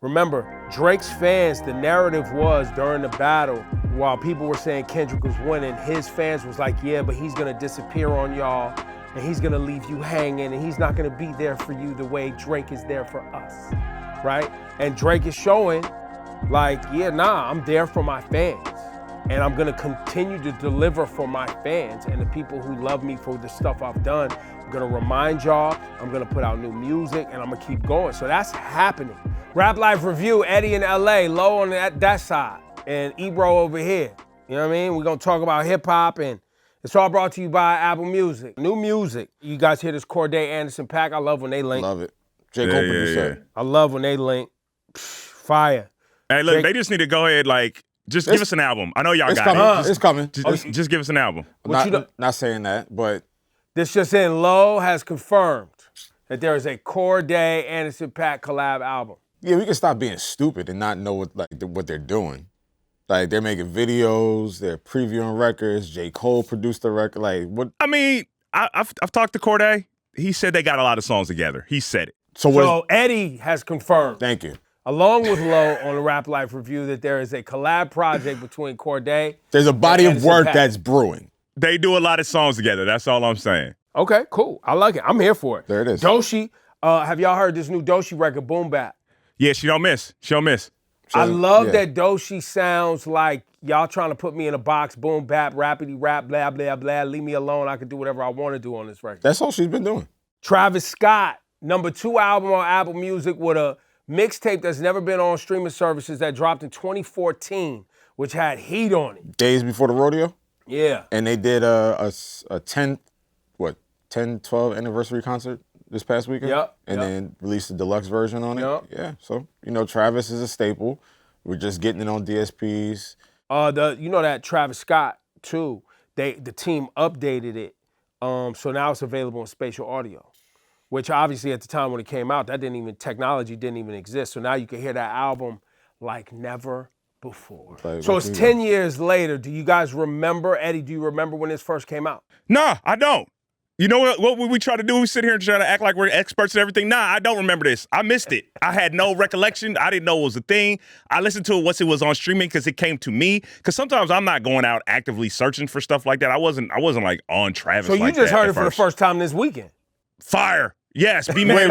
Remember, Drake's fans, the narrative was during the battle, while people were saying Kendrick was winning, his fans was like, yeah, but he's gonna disappear on y'all, and he's gonna leave you hanging, and he's not gonna be there for you the way Drake is there for us, right? And Drake is showing, like, yeah, nah, I'm there for my fans. And I'm gonna continue to deliver for my fans and the people who love me for the stuff I've done. I'm gonna remind y'all, I'm gonna put out new music, and I'm gonna keep going. So that's happening. Rap Life Review, Eddie in LA, Low on that side, and Ebro over here. You know what I mean? We're gonna talk about hip hop, and it's all brought to you by Apple Music. New music. You guys hear this Cordae Anderson.Paak? I love when they link. Love it. J. Cole produced it. I love when they link. Fire. Hey, look, they just need to go ahead, like, just give us an album. I know y'all got it. It's coming. Just give us an album. Not saying that, but this just in, Low has confirmed that there is a Cordae Anderson.Paak collab album. Yeah, we can stop being stupid and not know what they're doing. Like, they're making videos, they're previewing records. J. Cole produced the record. Like, what? I mean, I've talked to Cordae. He said they got a lot of songs together. He said it. So Eddie has confirmed. Thank you. Along with Low on the Rap Life Review, that there is a collab project between Cordae. There's a body of work that's brewing. They do a lot of songs together. That's all I'm saying. Okay, cool. I like it. I'm here for it. There it is. Doechii, have y'all heard this new Doechii record, Boom Bap? Yeah, she don't miss. She don't miss. I love that Doechii sounds like y'all trying to put me in a box, boom bap, rappity rap, blah, blah, blah, leave me alone. I can do whatever I want to do on this record. That's all she's been doing. Travis Scott, #2 album on Apple Music with a mixtape that's never been on streaming services that dropped in 2014, which had heat on it. Days before the rodeo? Yeah. And they did a 10, 12 anniversary concert this past weekend? Yep. And then released the deluxe version on it? Yep. Yeah, so, Travis is a staple. We're just getting it on DSPs. That Travis Scott, too, the team updated it, so now it's available in spatial audio, which obviously at the time when it came out, technology didn't even exist. So now you can hear that album like never before. So it's 10 years later. Do you guys remember, Eddie, do you remember when this first came out? Nah, I don't. You know what we try to do? We sit here and try to act like we're experts and everything. Nah, I don't remember this. I missed it. I had no recollection. I didn't know it was a thing. I listened to it once it was on streaming because it came to me. Because sometimes I'm not going out actively searching for stuff like that. I wasn't like on Travis. So you just heard it for the first time this weekend? Fire. Yes. Be wait.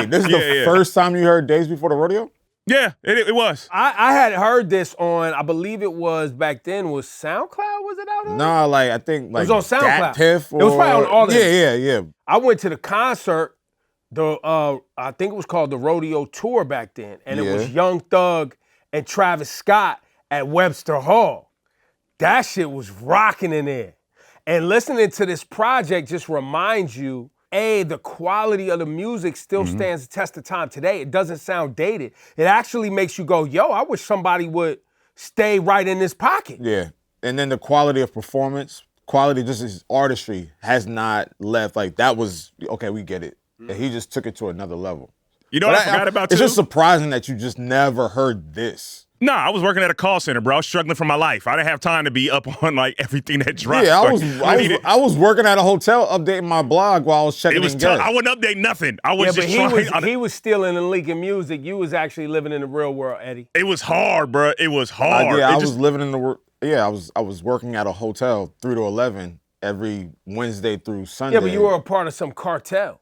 This is the first time you heard Days Before the Rodeo? Yeah, it was. I had heard this on, I believe it was back then, was SoundCloud? Was it out on? No, I think it was on SoundCloud. Piff or, it was probably on all of it. Yeah. I went to the concert, I think it was called the RODEO Tour back then, and it was Young Thug and Travis Scott at Webster Hall. That shit was rocking in there. And listening to this project just reminds you, the quality of the music still stands the test of time today. It doesn't sound dated. It actually makes you go, yo, I wish somebody would stay right in this pocket. Yeah. And then the quality of performance, quality just his artistry has not left. Like, that was, okay, we get it. And he just took it to another level. You know what I forgot about, too? It's just surprising that you just never heard this. Nah, I was working at a call center, bro. I was struggling for my life. I didn't have time to be up on like everything that dropped. Yeah, I was working at a hotel updating my blog while I was checking in guests. I wouldn't update nothing. I was just trying. He was stealing and leaking music. You was actually living in the real world, Eddie. It was hard, bro. It was hard. I was living in the world. Yeah, I was working at a hotel 3 to 11 every Wednesday through Sunday. Yeah, but you were a part of some cartel.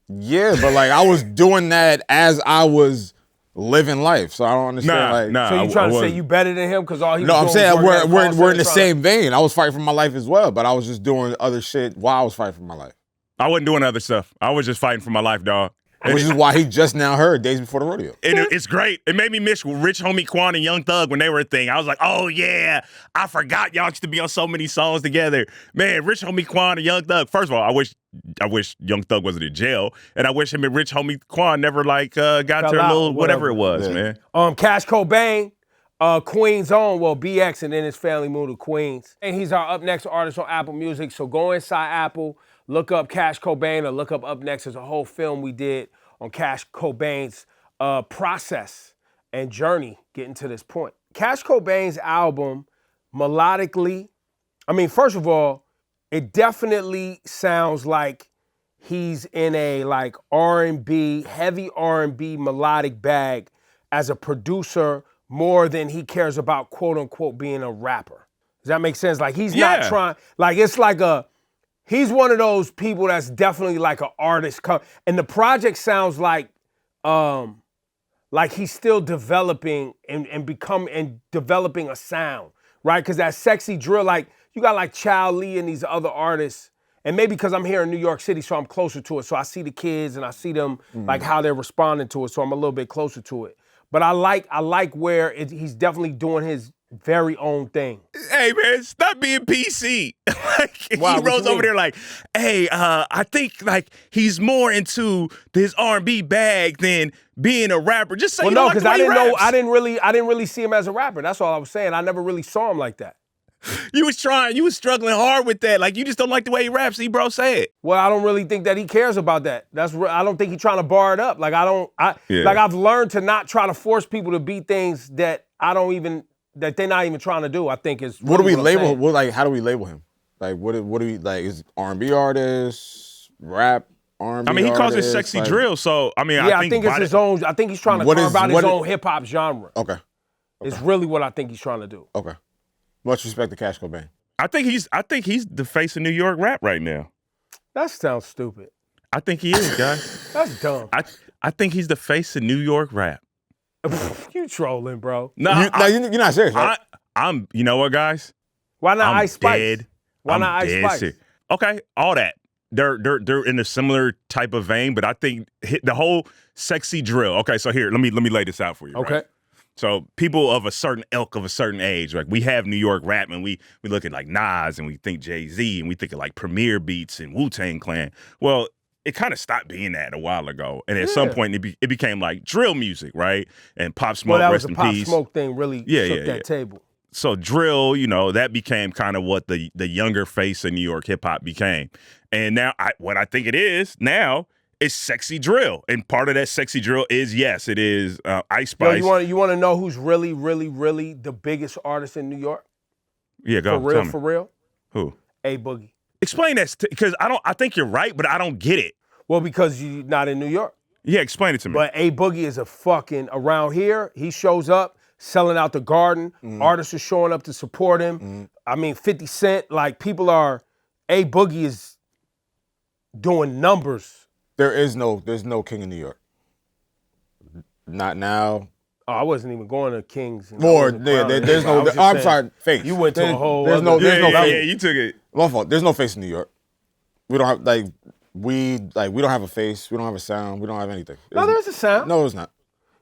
Yeah, but like I was doing that as I was living life, so I don't understand. So you trying to say you better than him because all he was I'm doing saying was we're in the same vein. I was fighting for my life as well, but I was just doing other shit while I was fighting for my life. I wasn't doing other stuff. I was just fighting for my life, dog. Which is why he just now heard Days Before the Rodeo. It's great. It made me miss Rich Homie Quan and Young Thug when they were a thing. I was like, oh yeah, I forgot y'all used to be on so many songs together. Man, Rich Homie Quan and Young Thug. First of all, I wish Young Thug wasn't in jail, and I wish him and Rich Homie Quan never got to a little whatever it was, man. Cash Cobain, Queens on, BX, and then his family moved to Queens. And he's our Up Next artist on Apple Music. So go inside Apple, look up Cash Cobain, or look up Next. There's a whole film we did on Cash Cobain's process and journey getting to this point. Cash Cobain's album, melodically, first of all, it definitely sounds like he's in a R&B, heavy R&B melodic bag as a producer more than he cares about quote unquote being a rapper. Does that make sense? Like he's not trying, like it's like he's one of those people that's definitely like an artist. And the project sounds like he's still developing and developing a sound, right? Because that sexy drill, like you got like Chow Lee and these other artists, and maybe because I'm here in New York City, so I'm closer to it. So I see the kids and I see them like how they're responding to it. So I'm a little bit closer to it. But I like where he's definitely doing his very own thing. Hey man, stop being PC. Wow, he rolls over there like, hey, I think like he's more into his R&B bag than being a rapper. Just say no, because I didn't really see him as a rapper. That's all I was saying. I never really saw him like that. You was struggling hard with that. Like you just don't like the way he raps, bro. Say it. Well, I don't really think that he cares about that. I don't think he's trying to bar it up. Like like I've learned to not try to force people to be things that that they're not even trying to do. I think is what do we label? How do we label him? Like what do we like? Is R&B artist, rap, R&B? I mean, he calls it artist, sexy like, drill. So I mean, I think it's his own. I think he's trying to carve out his own hip hop genre. Okay, it's really what I think he's trying to do. Okay. Much respect to Cash Cobain. I think he's the face of New York rap right now. That sounds stupid. I think he is, guys. That's dumb. I think he's the face of New York rap. You trolling, bro. No, you're not serious, right? I'm. You know what, guys? Why not I'm Ice Spice? Dead. Why I'm not Ice Spice? Serious. Okay, all that. They're in a similar type of vein, but I think the whole sexy drill. Okay, so here, let me lay this out for you. Okay. Right? So people of a certain ilk of a certain age, like we have New York rap, and we look at like Nas, and we think Jay-Z, and we think of like Premier Beats and Wu-Tang Clan. Well, it kind of stopped being that a while ago, and at some point it became like drill music, right? And Pop Smoke, rest in peace. Well, that was the Pop Smoke thing really shook that table. So drill, that became kind of what the younger face of New York hip hop became, and now what I think it is now. It's sexy drill, and part of that sexy drill is it is Ice Spice. Yo, you want to know who's really, really, really the biggest artist in New York? Yeah, go For real. Who? A Boogie. Explain that because I think you're right, but I don't get it. Well, because you're not in New York. Yeah, explain it to me. But A Boogie is around here. He shows up selling out the Garden. Artists are showing up to support him. I mean, 50 Cent. Like A Boogie is doing numbers. There's no king in New York. Not now. Oh, I wasn't even going to Kings. There's no. I'm sorry, face. You went to a whole. There's no face. Yeah, you took it. My fault. There's no face in New York. We don't have we don't have a face. We don't have a sound. We don't have anything. No, there's a sound. No, it's not.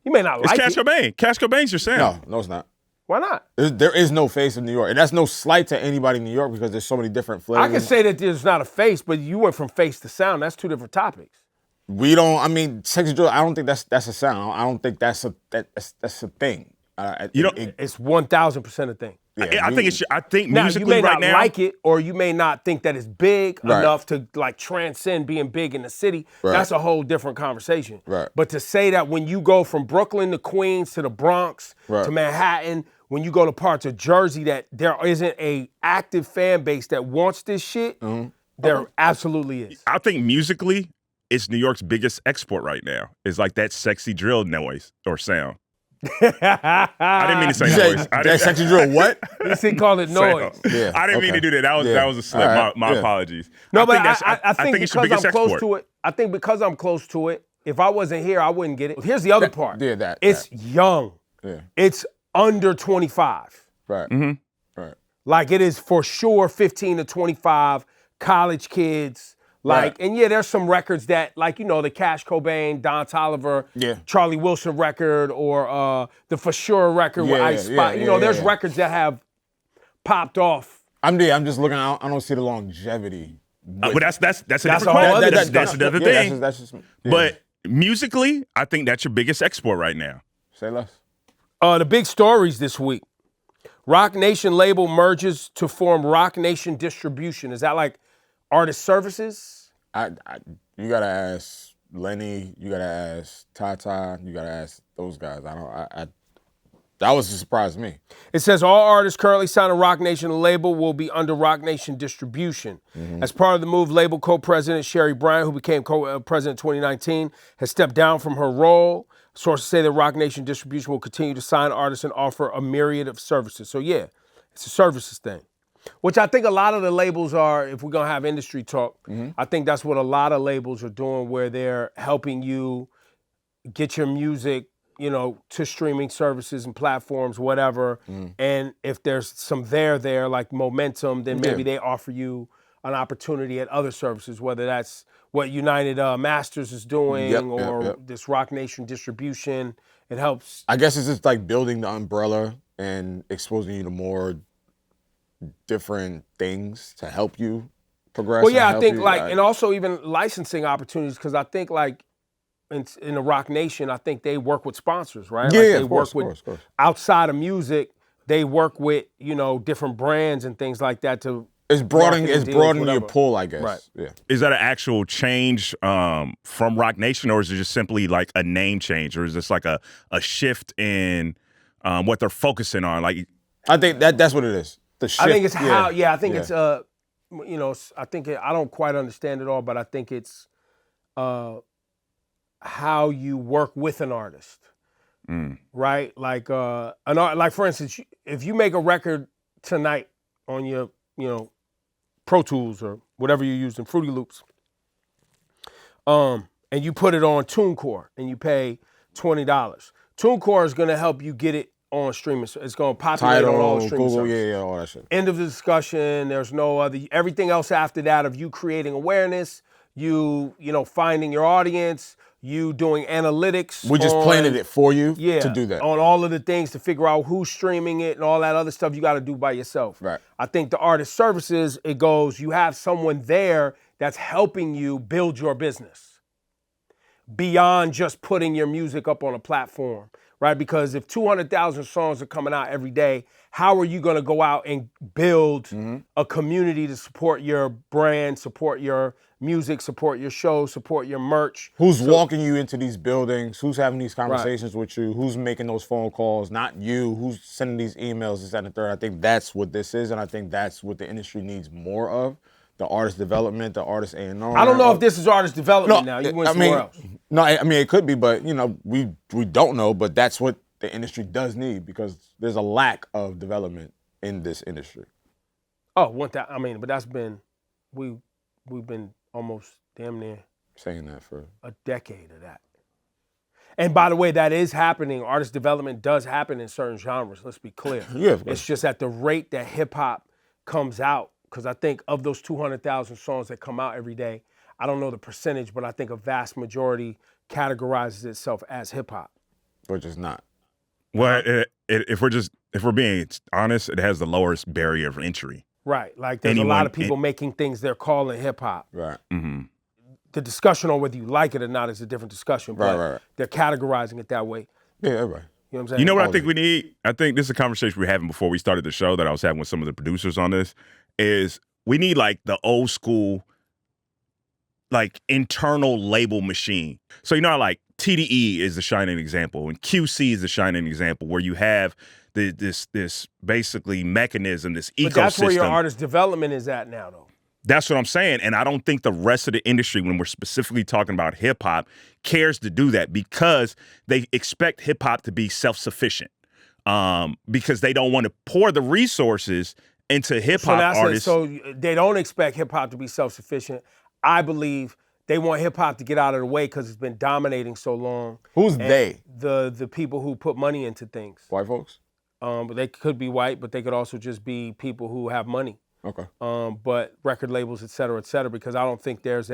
You may not like it. It's Cash Cobain. Cash Cobain's your sound. No, it's not. Why not? There is no face in New York, and that's no slight to anybody in New York because there's so many different flavors. I can say that there's not a face, but you went from face to sound. That's two different topics. We don't. I mean, sexy drill. I don't think that's a sound. I don't think that's a thing. It's 1,000% a thing. Yeah, I think now, musically you may right not now, like it, or you may not think that it's big enough to like transcend being big in the city. Right. That's a whole different conversation. Right. But to say that when you go from Brooklyn to Queens to the Bronx to Manhattan, when you go to parts of Jersey, that there isn't a active fan base that wants this shit, there absolutely is. I think musically, it's New York's biggest export right now. It's like that sexy drill noise or sound. I didn't mean to say noise. That sexy drill, what? He called it noise. Yeah, I didn't mean to do that. That was a slip. Right. My apologies. No, but I think it's your biggest I'm close export. to it. I think because I'm close to it, if I wasn't here, I wouldn't get it. Here's the other part. Yeah, it's young. Yeah. It's under 25. Right. Right. Like it is for sure 15 to 25 college kids. Like, and there's some records that, like, the Cash Cobain, Don Tolliver, Charlie Wilson record, or the For Sure record with Ice Spice. There's records that have popped off. I'm just looking. I don't see the longevity. But that's a different whole other that's another thing. That's just, But musically, I think that's your biggest export right now. Say less. The big stories this week. Roc Nation label merges to form Roc Nation Distribution. Is that like artist services? You gotta ask Lenny. You gotta ask Tata. You gotta ask those guys. That was a surprise to me. It says all artists currently signed to Roc Nation label will be under Roc Nation distribution. As part of the move, label co-president Sherry Bryant, who became co-president in 2019, has stepped down from her role. Sources say that Roc Nation distribution will continue to sign artists and offer a myriad of services. So yeah, it's a services thing, which I think a lot of the labels are, if we're gonna have industry talk, I think that's what a lot of labels are doing, where they're helping you get your music, you know, to streaming services and platforms, whatever. And if there's some there like momentum, then maybe they offer you an opportunity at other services, whether that's what United Masters is doing or this Roc Nation distribution. It helps. I guess it's just like building the umbrella and exposing you to more different things to help you progress. Well, yeah, I think and also even licensing opportunities, because I think like in the Roc Nation, I think they work with sponsors, right? Yeah, like they of course, work with outside of music. They work with, you know, different brands and things like that to. It's broadening your pool, I guess. Right. Yeah. Is that an actual change from Roc Nation, or is it just simply like a name change, or is this like a shift in what they're focusing on? Like, I think that's what it is. The shift. I think it's how. Yeah, I think it's you know, I think I don't quite understand it all, but I think it's how you work with an artist, right? Like like for instance, if you make a record tonight on your, you know, Pro Tools or whatever you're using, Fruity Loops, and you put it on TuneCore and you pay $20, TuneCore is gonna help you get it on streaming. It's gonna populate on all the streaming Google, services. all that shit. End of the discussion. There's no other. Everything else after that of you creating awareness, you know, finding your audience, you doing analytics. We just planted it for you to do that. On all of the things to figure out who's streaming it and all that other stuff you got to do by yourself. Right. I think the artist services, it goes, you have someone there that's helping you build your business beyond just putting your music up on a platform, right? Because if 200,000 songs are coming out every day, how are you going to go out and build a community to support your brand, support your music, support your show, support your merch? Who's walking you into these buildings? Who's having these conversations with you? Who's making those phone calls? Not you. Who's sending these emails, this, that, and the third? I think that's what this is, and I think that's what the industry needs more of. The artist development, the artist A&R. I don't know if this is artist development now. You went somewhere else. No, I mean, it could be, but, you know, we don't know, but that's what the industry does need, because there's a lack of development in this industry. Oh, I mean, but that's been, we've been almost damn near saying that for a decade of that. And by the way, that is happening. Artist development does happen in certain genres. Let's be clear. Yeah, it's just at the rate that hip hop comes out. Because I think of those 200,000 songs that come out every day, I don't know the percentage, but I think a vast majority categorizes itself as hip hop. Which is not. Well, if we're being honest, it has the lowest barrier of entry. Right. Like there's a lot of people making things they're calling hip hop. Right. The discussion on whether you like it or not is a different discussion, but they're categorizing it that way. Yeah, right. You know what I'm saying? You know what I think we need? I think this is a conversation we were having before we started the show that I was having with some of the producers on this, is we need like the old school, like internal label machine. So you know how like TDE is the shining example and QC is the shining example, where you have this basically mechanism, this ecosystem. But that's where your artist development is at now, though. That's what I'm saying. And I don't think the rest of the industry, when we're specifically talking about hip hop, cares to do that, because they expect hip hop to be self-sufficient, because they don't want to pour the resources into hip hop artists. So they don't expect hip hop to be self-sufficient. I believe they want hip hop to get out of the way because it's been dominating so long. Who's they? The people who put money into things. White folks? But they could be white, but they could also just be people who have money. Okay. But record labels, et cetera, because I don't think there's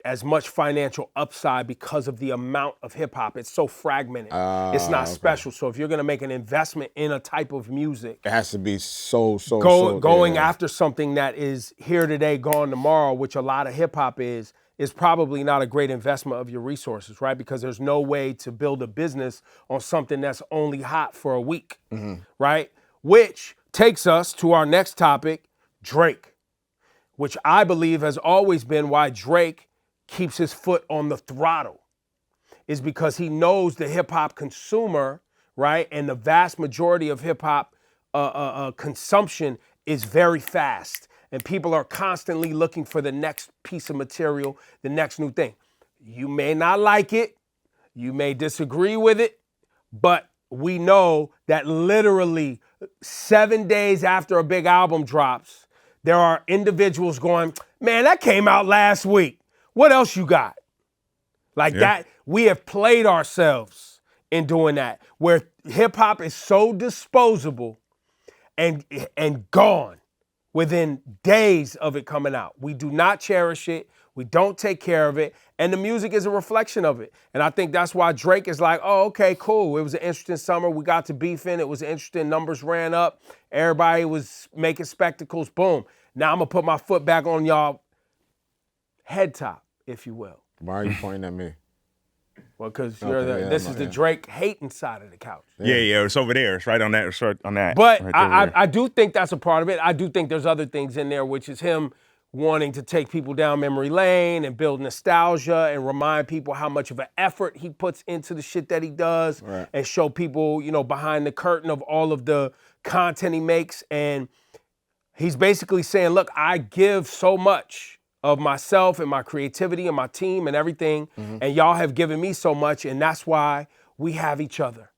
as much financial upside because of the amount of hip hop. It's so fragmented. It's not special. So if you're gonna make an investment in a type of music, it has to be going after something that is here today, gone tomorrow, which a lot of hip hop is probably not a great investment of your resources, right? Because there's no way to build a business on something that's only hot for a week, right? Which takes us to our next topic, Drake, which I believe has always been why Drake keeps his foot on the throttle, is because he knows the hip hop consumer, right? And the vast majority of hip hop consumption is very fast. And people are constantly looking for the next piece of material, the next new thing. You may not like it, you may disagree with it, but we know that literally 7 days after a big album drops, there are individuals going, man, that came out last week. What else you got? Like that, we have played ourselves in doing that, where hip hop is so disposable and gone within days of it coming out. We do not cherish it. We don't take care of it. And the music is a reflection of it. And I think that's why Drake is like, oh, okay, cool. It was an interesting summer. We got to beefing. It was interesting. Numbers ran up. Everybody was making spectacles. Boom. Now I'm going to put my foot back on y'all head top, if you will. Why are you pointing at me? Well, because this is the Drake hating side of the couch. Yeah, it's over there. It's right on that. It's right on that. But right I do think that's a part of it. I do think there's other things in there, which is him wanting to take people down memory lane and build nostalgia and remind people how much of an effort he puts into the shit that he does, and show people, behind the curtain of all of the content he makes. And he's basically saying, look, I give so much of myself and my creativity and my team and everything, and y'all have given me so much, and that's why we have each other.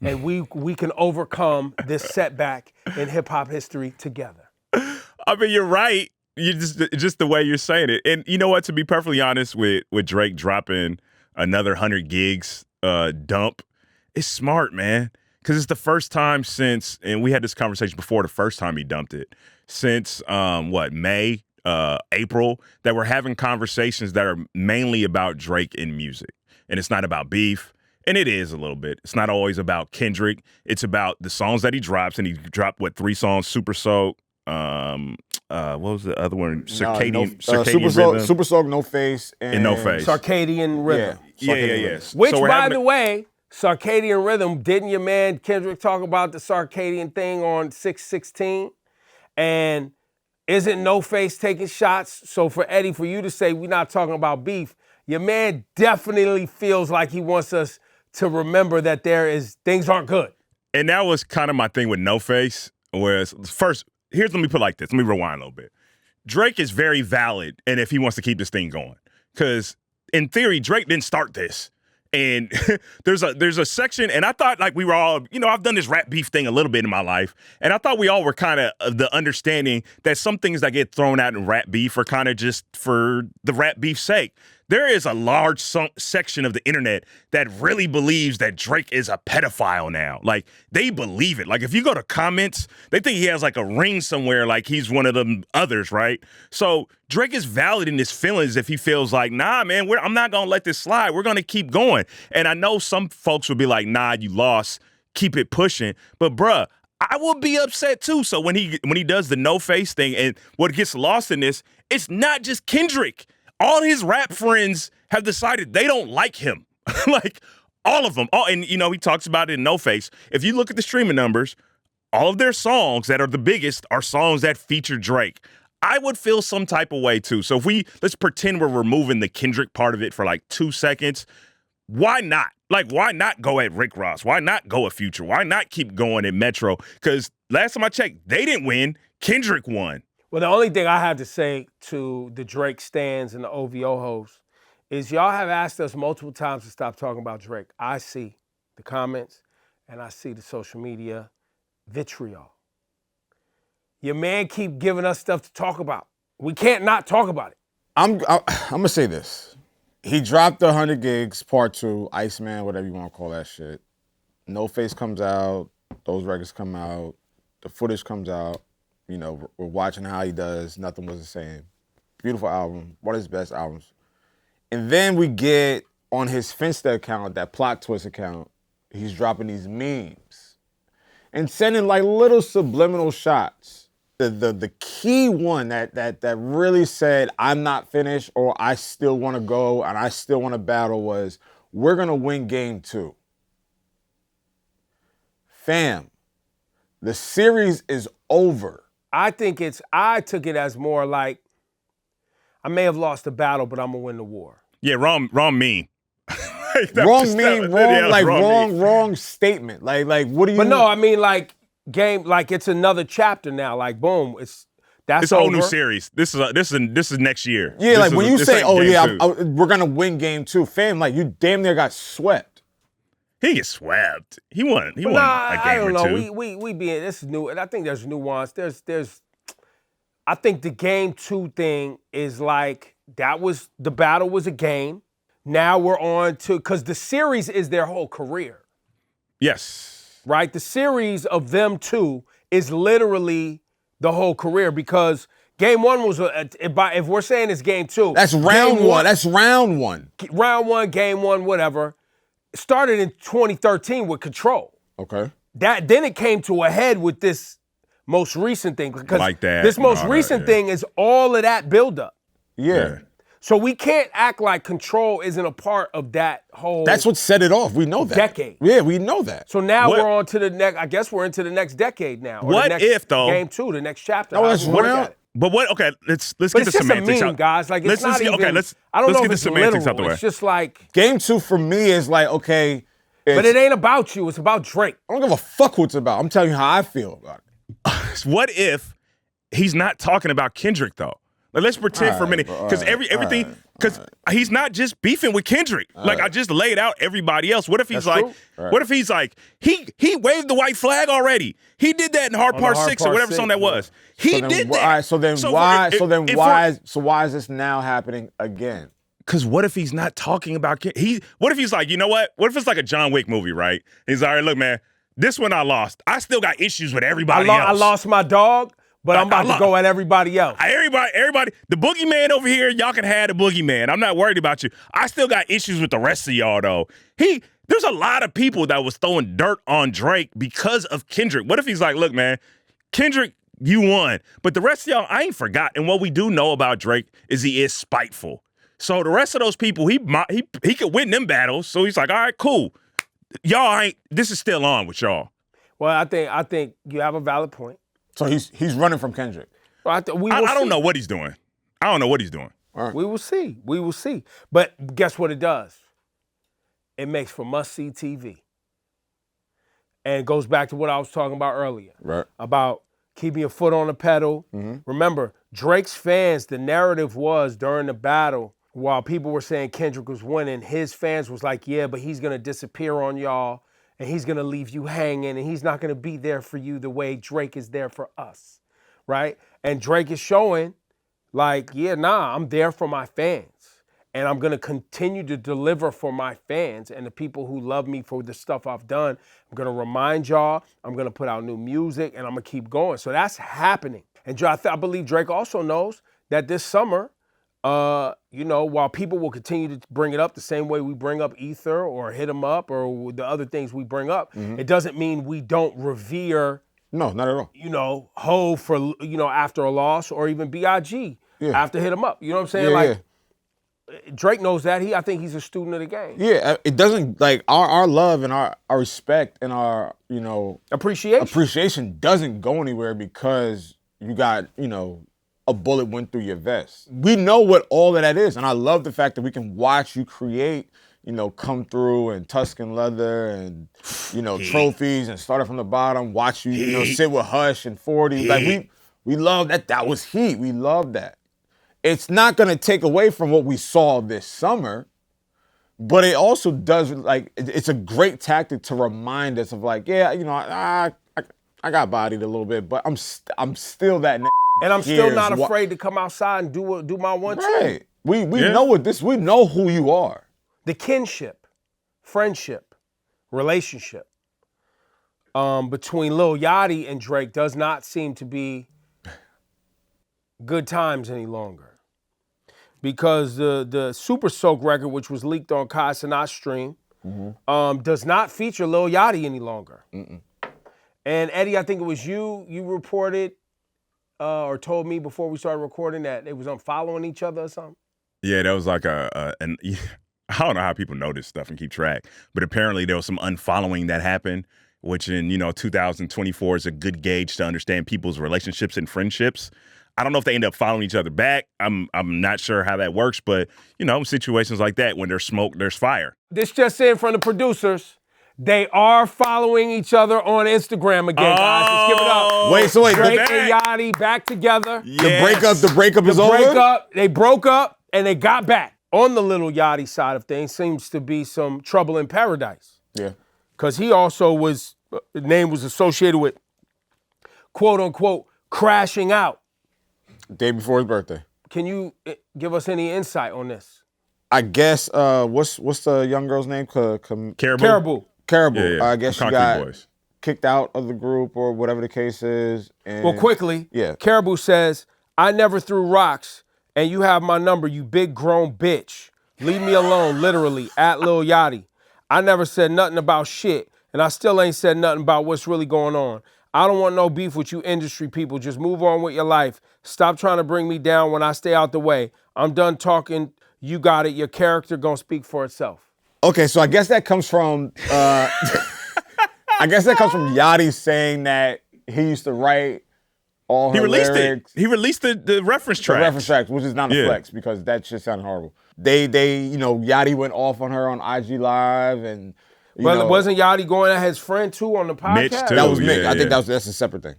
And we can overcome this setback in hip-hop history together. I mean, you're right. You just the way you're saying it. And you know what, to be perfectly honest, with Drake dropping another 100 gigs dump, it's smart, man. Because it's the first time since, and we had this conversation before the first time he dumped it, since May, April, that we're having conversations that are mainly about Drake in music. And it's not about beef. And it is a little bit. It's not always about Kendrick. It's about the songs that he drops. And he dropped, 3 songs? Super Soak. What was the other one? Circadian Rhythm. Super Soak, No Face. And No Face. Circadian Rhythm. Yeah. Which, by the way, Circadian Rhythm, didn't your man Kendrick talk about the circadian thing on 616? And isn't No Face taking shots? So for Eddie, for you to say we're not talking about beef, your man definitely feels like he wants us to remember that things aren't good. And that was kind of my thing with No Face, whereas first, let me put it like this. Let me rewind a little bit. Drake is very valid, and if he wants to keep this thing going. Because in theory, Drake didn't start this. And there's a section, and I thought like we were all, I've done this rap beef thing a little bit in my life, and I thought we all were kind of the understanding that some things that get thrown out in rap beef are kind of just for the rap beef's sake. There is a large section of the internet that really believes that Drake is a pedophile now. Like, they believe it. Like, if you go to comments, they think he has like a ring somewhere, like he's one of them others, right? So Drake is valid in his feelings if he feels like, nah, man, I'm not going to let this slide. We're going to keep going. And I know some folks will be like, nah, you lost. Keep it pushing. But, bruh, I will be upset too. So when he does the No Face thing, and what gets lost in this, it's not just Kendrick. All his rap friends have decided they don't like him. Like, all of them. And, he talks about it in No Face. If you look at the streaming numbers, all of their songs that are the biggest are songs that feature Drake. I would feel some type of way, too. So let's pretend we're removing the Kendrick part of it for, 2 seconds. Why not? Why not go at Rick Ross? Why not go at Future? Why not keep going at Metro? Because last time I checked, they didn't win. Kendrick won. Well, the only thing I have to say to the Drake stans and the OVO hosts is y'all have asked us multiple times to stop talking about Drake. I see the comments and I see the social media vitriol. Your man keep giving us stuff to talk about. We can't not talk about it. I'm gonna say this. He dropped the 100 gigs, part 2, Iceman, whatever you want to call that shit. No Face comes out. Those records come out. The footage comes out. We're watching how he does. Nothing was the same. Beautiful album. One of his best albums. And then we get on his Finsta account, that Plot Twist account, he's dropping these memes and sending little subliminal shots. The key one that really said, I'm not finished, or I still want to go and I still want to battle, was, we're going to win game 2. Fam, the series is over. I took it as more like, I may have lost the battle, but I'm going to win the war. Yeah, wrong meme. Wrong meme, wrong statement. Like what do you? But no, I mean like game, like it's another chapter now. Like boom, it's a whole new series. This is next year. Yeah, like when you say, we're gonna win game 2, fam, like you damn near got swept. He gets swept. He won. A game I don't know. or 2. We being this is new, and I think there's nuance. There's. I think the game 2 thing is like the battle was a game. Now we're on to because the series is their whole career. Yes. Right. The series of them two is literally the whole career because game 1 was if we're saying it's game 2. That's round 1. That's round 1. Round 1, game 1, whatever. Started in 2013 with Control. Okay. Then it came to a head with this most recent thing because like that, this most recent thing is all of that buildup. Yeah. So we can't act like Control isn't a part of that whole. That's what set it off. We know that. Decade. Yeah, we know that. So now we're on to the next. I guess we're into the next decade now. Or What the next if though? Game 2, the next chapter. No, that's round. But what? Okay, let's But get it's the just semantics a meme, out. guys. Like it's not even. Okay, let's I don't know get if the it's semantics literal. out the way. It's just like. Game 2 for me is like okay. But it ain't about you. It's about Drake. I don't give a fuck what it's about. I'm telling you how I feel about it. What if he's not talking about Kendrick though? Like, let's pretend for a minute because everything because he's not just beefing with Kendrick. Like I just laid out everybody else. What if he's That's like? true. What if he's like he waved the white flag already? He did that in Hard Part 6 or whatever song that was. He did that. All right. So then why is this now happening again? Because what if he's not talking about what if he's like, you know what? What if it's like a John Wick movie, right? He's all right, look, man, this one I lost. I still got issues with everybody else. I lost my dog, but I'm about to go at everybody else. Everybody, the boogeyman over here, y'all can have the boogeyman. I'm not worried about you. I still got issues with the rest of y'all, though. There's a lot of people that was throwing dirt on Drake because of Kendrick. What if he's like, look, man, Kendrick, you won. But the rest of y'all, I ain't forgot. And what we do know about Drake is he is spiteful. So the rest of those people, he could win them battles. So he's like, all right, cool. Y'all ain't. This is still on with y'all. Well, I think you have a valid point. So he's running from Kendrick. Well, I don't know what he's doing. I don't know what he's doing. Right. We will see. We will see. But guess what it does? It makes for must-see TV. And it goes back to what I was talking about earlier. Right. About keeping your foot on the pedal. Mm-hmm. Remember, Drake's fans, the narrative was during the battle, while people were saying Kendrick was winning, his fans was like, yeah, but he's going to disappear on y'all, and he's going to leave you hanging, and he's not going to be there for you the way Drake is there for us, right? And Drake is showing, like, yeah, nah, I'm there for my fans, and I'm going to continue to deliver for my fans and the people who love me for the stuff I've done. I'm going to remind y'all, I'm going to put out new music, and I'm going to keep going. So that's happening. And I believe Drake also knows that this summer, while people will continue to bring it up the same way we bring up Ether or Hit 'Em Up or the other things we bring up, it doesn't mean we don't revere. No, not at all. Ho for, after a loss or even B.I.G. after Hit 'Em Up. You know what I'm saying? Drake knows that. I think he's a student of the game. Yeah, it doesn't, like, our love and our respect and our, appreciation doesn't go anywhere because you got, a bullet went through your vest. We know what all of that is, and I love the fact that we can watch you create, come through and Tuscan leather and, trophies and start it from the bottom, watch you, sit with Hush and 40. Like, we love that. That was heat. We love that. It's not going to take away from what we saw this summer, but it also does, like, it's a great tactic to remind us of, like, I got bodied a little bit, but I'm still that nigga. And I'm still not afraid to come outside and do my one too. Right. We know we know who you are. The kinship, friendship, relationship between Lil Yachty and Drake does not seem to be good times any longer. Because the Super Soak record, which was leaked on Kai Cenat's stream, does not feature Lil Yachty any longer. Mm-mm. And Eddie, I think it was you reported or told me before we started recording that they was unfollowing each other or something? Yeah, that was like I don't know how people know this stuff and keep track, but apparently there was some unfollowing that happened, which in 2024 is a good gauge to understand people's relationships and friendships. I don't know if they end up following each other back. I'm not sure how that works, but situations like that, when there's smoke, there's fire. This just in from the producers. They are following each other on Instagram again, guys. Let's give it up. Wait, Drake and Yachty back together. Yes. The breakup is over? They broke up and they got back. On the Lil Yachty side of things, seems to be some trouble in paradise. Yeah. Because he also was, the name was associated with, quote unquote, crashing out. Day before his birthday. Can you give us any insight on this? I guess, what's the young girl's name? Karrahbooo. Karrahbooo. Yeah. I guess she got kicked out of the group or whatever the case is. And Well, quickly, Yeah. Karrahbooo says, I never threw rocks, and you have my number, you big grown bitch. Leave me alone, literally, at Lil Yachty. I never said nothing about shit, and I still ain't said nothing about what's really going on. I don't want no beef with you industry people. Just move on with your life. Stop trying to bring me down when I stay out the way. I'm done talking. You got it. Your character gonna speak for itself. Okay, so I guess that comes from Yachty saying that he used to write all her lyrics. He released the reference track. The reference tracks, which is not a flex because that shit sounded horrible. They Yachty went off on her on IG Live and wasn't Yachty going at his friend too on the podcast? Mitch too. That was Mitch. Yeah, I think that's a separate thing.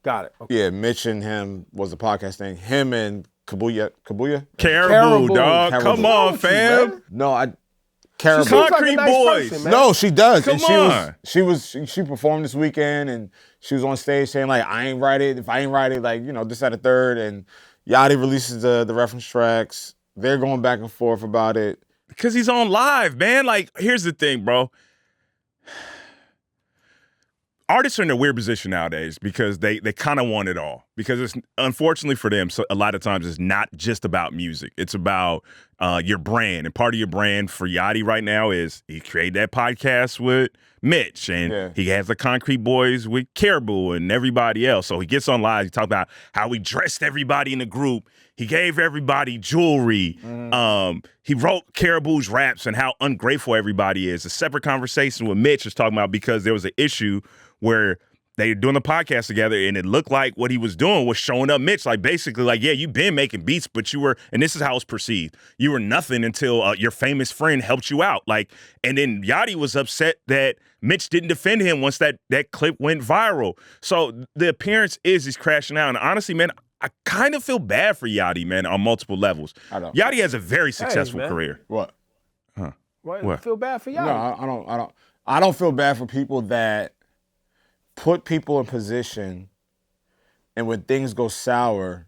Got it. Okay. Yeah, Mitch and him was a podcast thing. Him and Kabuya. Karrahbooo, dog. Karrahbooo. Come on, fam. No, She Karrahbooo. seems like a Concrete nice Boys. person, man. No, she does. Come on. She performed this weekend and she was on stage saying like, I ain't write it. If I ain't write it, like, this, that, the third. And Yachty releases the reference tracks. They're going back and forth about it. Because he's on live, man. Like, here's the thing, bro. Artists are in a weird position nowadays because they kind of want it all. Because it's, unfortunately for them, so a lot of times it's not just about music. It's about your brand. And part of your brand for Yachty right now is he created that podcast with Mitch. And he has the Concrete Boys with Karrahbooo and everybody else. So he gets on live. He talks about how he dressed everybody in the group. He gave everybody jewelry. He wrote Karrahboo's raps and how ungrateful everybody is. A separate conversation with Mitch was talking about because there was an issue where they were doing the podcast together and it looked like what he was doing was showing up Mitch, like basically like, yeah, you've been making beats, but you were, and this is how it's perceived, you were nothing until your famous friend helped you out. Like, and then Yachty was upset that Mitch didn't defend him once that clip went viral. So the appearance is he's crashing out. And honestly, man, I kind of feel bad for Yachty, man, on multiple levels. I know. Yachty has a very successful career. What? Why do you feel bad for Yachty? No, I don't feel bad for people that put people in position, and when things go sour,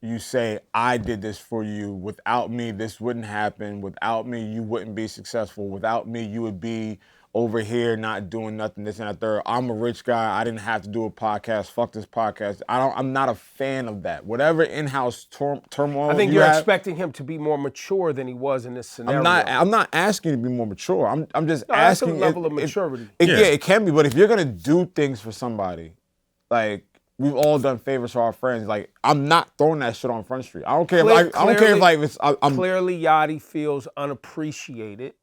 you say, I did this for you. Without me, this wouldn't happen. Without me, you wouldn't be successful. Without me, you would be over here not doing nothing, this and that third. I'm a rich guy. I didn't have to do a podcast. Fuck this podcast. I'm not a fan of that. Whatever in-house turmoil I think you're expecting him to be more mature than he was in this scenario. I'm not asking you to be more mature. I'm just asking. That's a level of maturity. It can be, but if you're gonna do things for somebody, like we've all done favors for our friends, like I'm not throwing that shit on Front Street. I don't care. I don't care if it's. Clearly, Yachty feels unappreciated.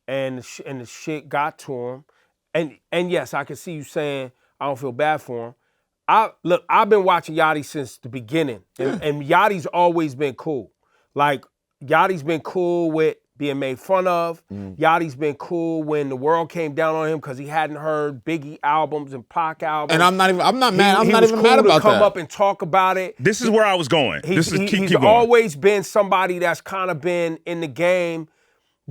And the shit got to him. And yes, I can see you saying I don't feel bad for him. I've been watching Yachty since the beginning. And Yachty's always been cool. Like, Yachty's been cool with being made fun of. Yachty's been cool when the world came down on him because he hadn't heard Biggie albums and Pac albums. And I'm not mad. I'm not even cool mad about to come that. up and talk about it. This is where I was going. He's keep going. always been somebody that's kind of been in the game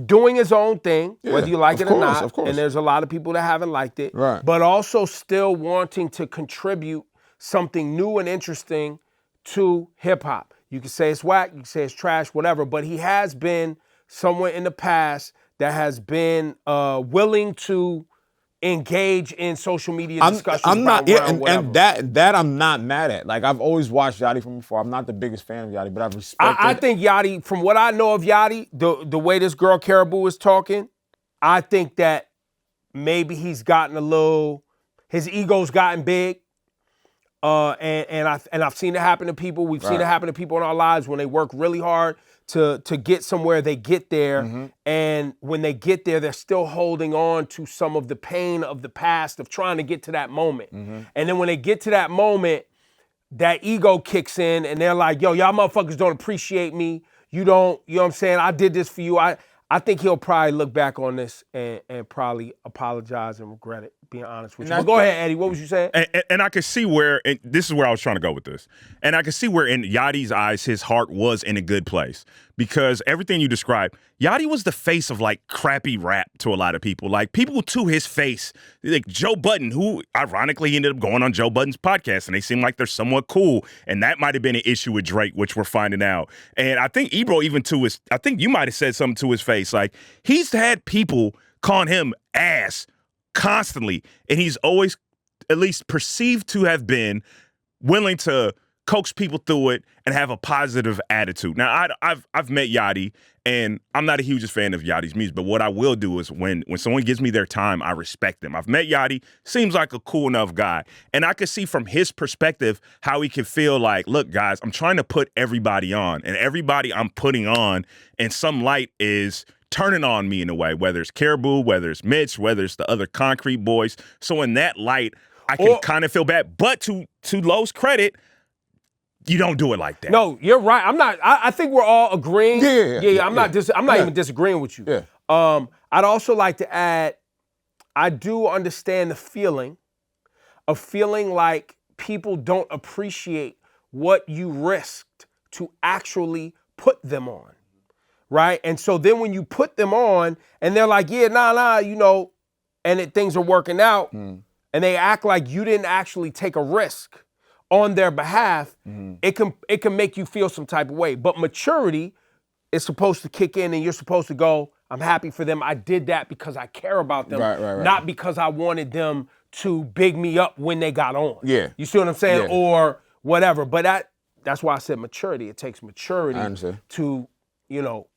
doing his own thing, whether you like it or not. Of course. And there's a lot of people that haven't liked it. Right. But also still wanting to contribute something new and interesting to hip-hop. You can say it's whack, you can say it's trash, whatever, but he has been someone in the past that has been willing to engage in social media discussions. I'm not, whatever. and that I'm not mad at. Like, I've always watched Yachty from before. I'm not the biggest fan of Yachty, but I've respected. I think Yachty, from what I know of Yachty, the way this girl Karrahbooo is talking, I think that maybe he's gotten his ego's gotten big. And I've seen it happen to people. We've seen it happen to people in our lives when they work really hard to get somewhere, they get there. And when they get there, they're still holding on to some of the pain of the past of trying to get to that moment. And then when they get to that moment, that ego kicks in and they're like, yo, y'all motherfuckers don't appreciate me. You don't, you know what I'm saying? I did this for you. I think he'll probably look back on this and probably apologize and regret it, being honest with you. But go ahead, Eddie. What was you saying? And I could see where, and this is where I was trying to go with this. And I could see where in Yachty's eyes, his heart was in a good place. Because everything you described, Yachty was the face of like crappy rap to a lot of people. Like people to his face, like Joe Budden, who ironically ended up going on Joe Budden's podcast, and they seem like they're somewhat cool. And that might have been an issue with Drake, which we're finding out. And I think Ebro even I think you might have said something to his face. Like he's had people calling him ass constantly, and he's always at least perceived to have been willing to coax people through it and have a positive attitude. Now, I've met Yachty, and I'm not a hugest fan of Yachty's music, but what I will do is when someone gives me their time, I respect them. I've met Yachty, seems like a cool enough guy, and I could see from his perspective how he could feel like, look, guys, I'm trying to put everybody on, and everybody I'm putting on in some light is turning on me in a way, whether it's Karrahbooo, whether it's Mitch, whether it's the other Concrete Boys. So in that light, I can kind of feel bad. But to Low's credit, you don't do it like that. No, you're right. I'm not. I think we're all agreeing. Yeah. I'm not even disagreeing with you. Yeah. I'd also like to add, I do understand the feeling of feeling like people don't appreciate what you risked to actually put them on, right? And so then when you put them on, and they're like, yeah, nah, you know, and things are working out, and they act like you didn't actually take a risk on their behalf, it can make you feel some type of way. But maturity is supposed to kick in, and you're supposed to go, I'm happy for them. I did that because I care about them, right. not because I wanted them to big me up when they got on. Yeah. You see what I'm saying? Yeah. Or whatever. But that's why I said maturity. It takes maturity to, you know,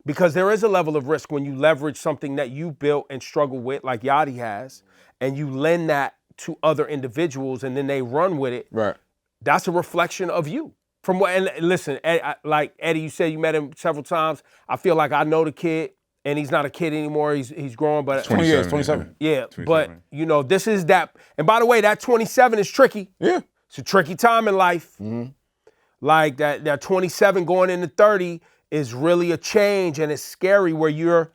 because there is a level of risk when you leverage something that you built and struggle with, like Yachty has, and you lend that to other individuals, and then they run with it. Right. That's a reflection of you. From what, and listen, like Eddie, you said you met him several times. I feel like I know the kid, and he's not a kid anymore. He's growing, but 20 years, 27. Yeah, but you know, this is that. And by the way, that 27 is tricky. Yeah, it's a tricky time in life. Like that 27 going into 30 is really a change, and it's scary. Where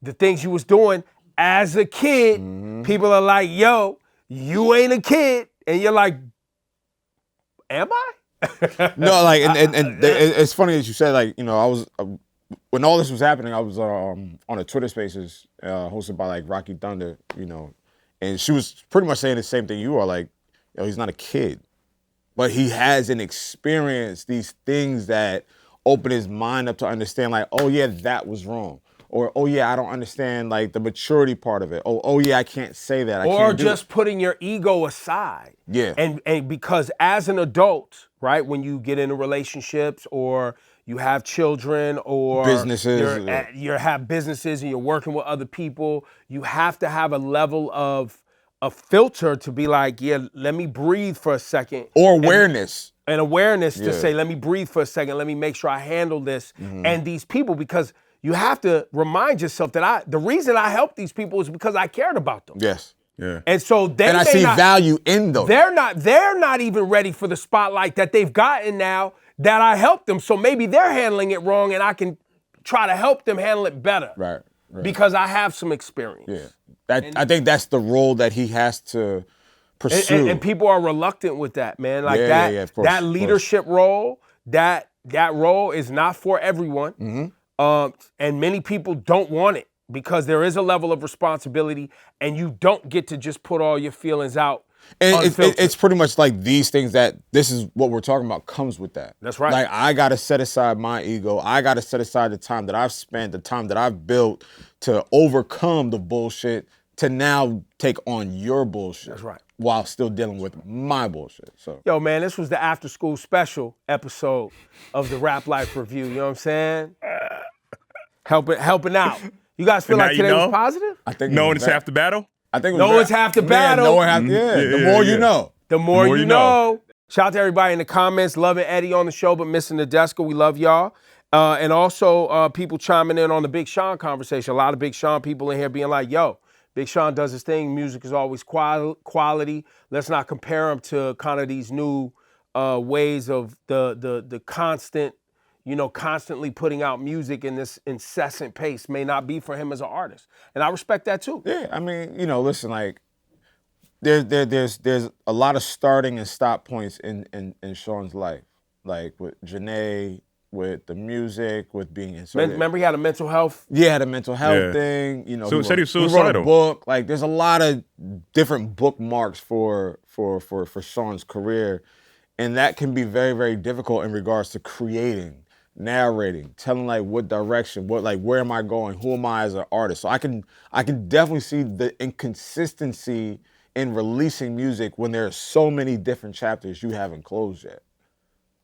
the things you was doing as a kid, people are like, "Yo, you ain't a kid," and you're like, "Am I?" No, like, and it's funny that you said, like, you know, I was when all this was happening, I was on a Twitter Spaces hosted by like Rocky Thunder, you know, and she was pretty much saying the same thing you are, like, you know, he's not a kid, but he hasn't experienced these things that open his mind up to understand, like, oh yeah, that was wrong. Or, oh yeah, I don't understand like the maturity part of it. Oh yeah, I can't say that. Or just putting your ego aside. Yeah. And because as an adult, right, when you get into relationships or you have children or businesses, you have businesses and you're working with other people, you have to have a level of a filter to be like, yeah, let me breathe for a second. Or awareness. And awareness to say, let me breathe for a second. Let me make sure I handle this and these people, because you have to remind yourself that the reason I helped these people is because I cared about them. Yes. Yeah. And so I see value in them. They're not even ready for the spotlight that they've gotten now that I helped them. So maybe they're handling it wrong, and I can try to help them handle it better. Right. Because I have some experience. Yeah. I think that's the role that he has to pursue. And people are reluctant with that, man. Like of course, that leadership role, that role is not for everyone. And many people don't want it because there is a level of responsibility, and you don't get to just put all your feelings out. And it's pretty much like these things that this is what we're talking about comes with that. That's right. Like, I got to set aside my ego. I got to set aside the time that I've spent, the time that I've built to overcome the bullshit to now take on your bullshit. That's right. While still dealing with my bullshit. So, yo, man, this was the after school special episode of the Rap Life Review. You know what I'm saying? Helping out. You guys feel like today was positive? I think knowing it's half the battle? I think it's half the battle. The more you know. The more you know. Shout out to everybody in the comments. Loving Eddie on the show, but missing the Deska. We love y'all. And also people chiming in on the Big Sean conversation. A lot of Big Sean people in here being like, yo, Big Sean does his thing. Music is always quality. Let's not compare him to kind of these new ways of the constant, constantly putting out music in this incessant pace may not be for him as an artist. And I respect that too. Yeah, I mean, listen, like, there's a lot of starting and stop points in Sean's life. Like with Janae, with the music, with being inserted. Remember he had a mental health? Yeah, had a mental health thing. So he said he was He wrote suicidal. a book. Like, there's a lot of different bookmarks for Sean's career. And that can be very, very difficult in regards to creating, narrating, telling like what direction, where am I going, who am I as an artist. So I can definitely see the inconsistency in releasing music when there are so many different chapters you haven't closed yet.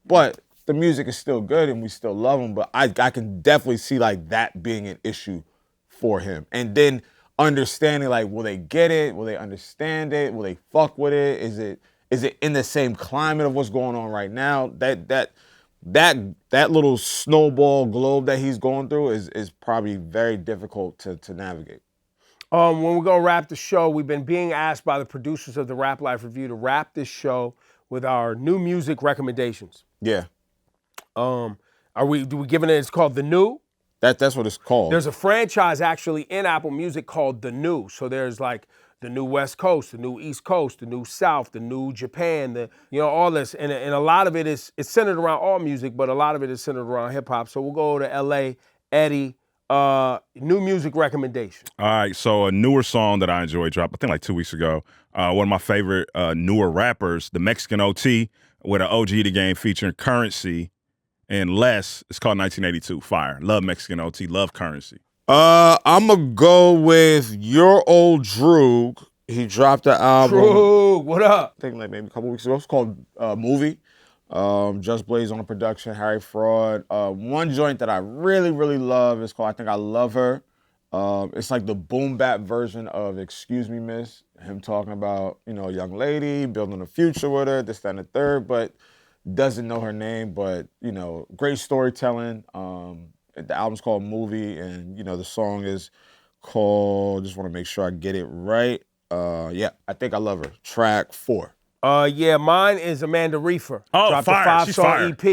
But the music is still good and we still love him, but I can definitely see like that being an issue for him. And then understanding like, will they get it? Will they understand it? Will they fuck with it? Is it in the same climate of what's going on right now? That little snowball globe that he's going through is probably very difficult to navigate. When we're gonna wrap the show, we've been being asked by the producers of the Rap Life Review to wrap this show with our new music recommendations. Yeah. Do we giving it? It's called The New. That's what it's called. There's a franchise actually in Apple Music called The New. So there's like the new West Coast, the new East Coast, the new South, the new Japan, all this. And a lot of it it's centered around all music, but a lot of it is centered around hip hop. So we'll go to LA, Eddie. New music recommendation. All right, so a newer song that I enjoyed dropped, I think like 2 weeks ago. One of my favorite newer rappers, the Mexican OT, with an OG the game featuring Currency and Less. It's called 1982. Fire. Love Mexican OT. Love Currency. I'm gonna go with Your Old Droog. He dropped the album. Droog, what up? I think like maybe a couple weeks ago. It's called Movie. Just Blaze on the production, Harry Fraud. One joint that I really, really love is called I Think I Love Her. It's like the boom bap version of Excuse Me Miss. Him talking about, a young lady, building a future with her, this, that, and the third, but doesn't know her name, but, great storytelling. The album's called Movie, and, the song is called, just want to make sure I get it right. I Think I Love Her, track 4. Mine is Amanda Reefer. Oh, dropped fire. a She's 5-song fire. EP.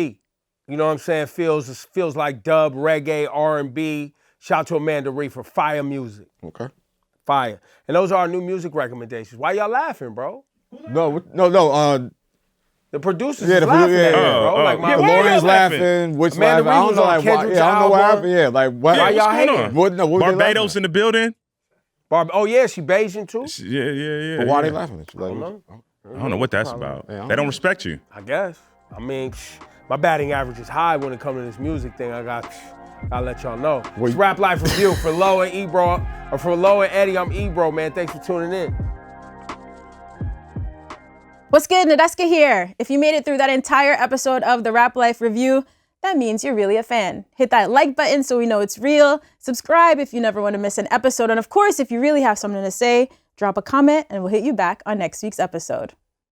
You know what I'm saying? Feels like dub, reggae, R&B. Shout out to Amanda Reefer. Fire music. Okay. Fire. And those are our new music recommendations. Why y'all laughing, bro? No. The producers Yeah, is the laughing producer- at me, yeah. bro. Oh, Like oh. my Yeah, The why y'all lawyer's laughing? laughing. Which Amanda laughing? I don't Reefer's know on why. Kendrick's I don't know what album. happened. Yeah, like what? Yeah, Why y'all what's going hating? on? What they Barbados laughing in the building? Oh yeah, she Bayesian too? Yeah. at? Why yeah. they laughing at you? Like, I don't know. I don't know what that's about. Yeah, I don't They don't know. respect you. I guess. I mean, my batting average is high when it comes to this music thing. I'll let y'all know. It's Rap Life Review for Low and Ebro, or for Low and Eddie. I'm Ebro, man. Thanks for tuning in. What's good, Nadeska here. If you made it through that entire episode of the Rap Life Review, that means you're really a fan. Hit that like button so we know it's real. Subscribe if you never want to miss an episode. And of course, if you really have something to say, drop a comment and we'll hit you back on next week's episode.